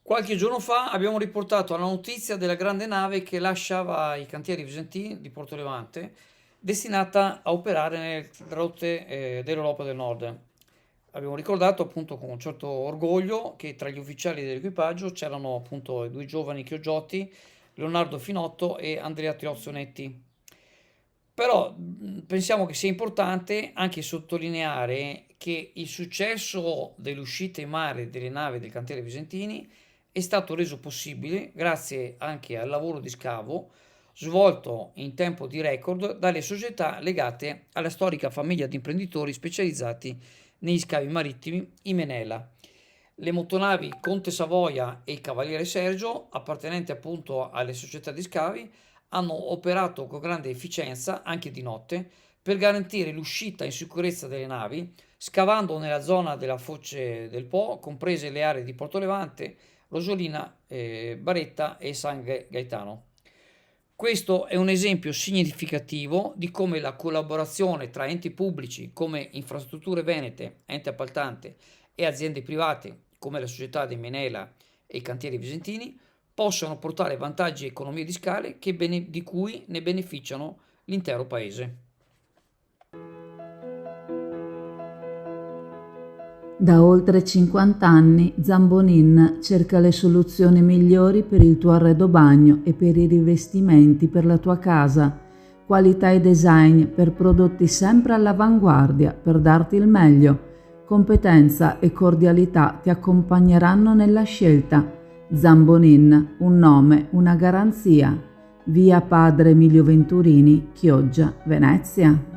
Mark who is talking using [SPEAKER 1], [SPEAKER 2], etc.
[SPEAKER 1] Qualche giorno fa abbiamo riportato la notizia della grande nave che lasciava i cantieri visentini di Porto Levante, destinata a operare nelle rotte dell'Europa del Nord. Abbiamo ricordato appunto con un certo orgoglio che tra gli ufficiali dell'equipaggio c'erano appunto i due giovani Chiogiotti, Leonardo Finotto e Andrea Tirozzonetti. Però pensiamo che sia importante anche sottolineare che il successo dell'uscita in mare delle navi del cantiere Visentini è stato reso possibile grazie anche al lavoro di scavo svolto in tempo di record dalle società legate alla storica famiglia di imprenditori specializzati negli scavi marittimi Imenela. Le motonavi Conte Savoia e Cavaliere Sergio, appartenenti appunto alle società di scavi, hanno operato con grande efficienza anche di notte per garantire l'uscita in sicurezza delle navi, scavando nella zona della foce del Po, comprese le aree di Porto Levante, Rosolina, Baretta e San Gaetano. Questo è un esempio significativo di come la collaborazione tra enti pubblici come Infrastrutture Venete, ente appaltante, e aziende private come la società di Menela e i cantieri Visentini possono portare vantaggi e economie di scale di cui ne beneficiano l'intero paese.
[SPEAKER 2] Da oltre 50 anni Zambonin cerca le soluzioni migliori per il tuo arredo bagno e per i rivestimenti per la tua casa. Qualità e design per prodotti sempre all'avanguardia per darti il meglio. Competenza e cordialità ti accompagneranno nella scelta. Zambonin, un nome, una garanzia. Via Padre Emilio Venturini, Chioggia, Venezia.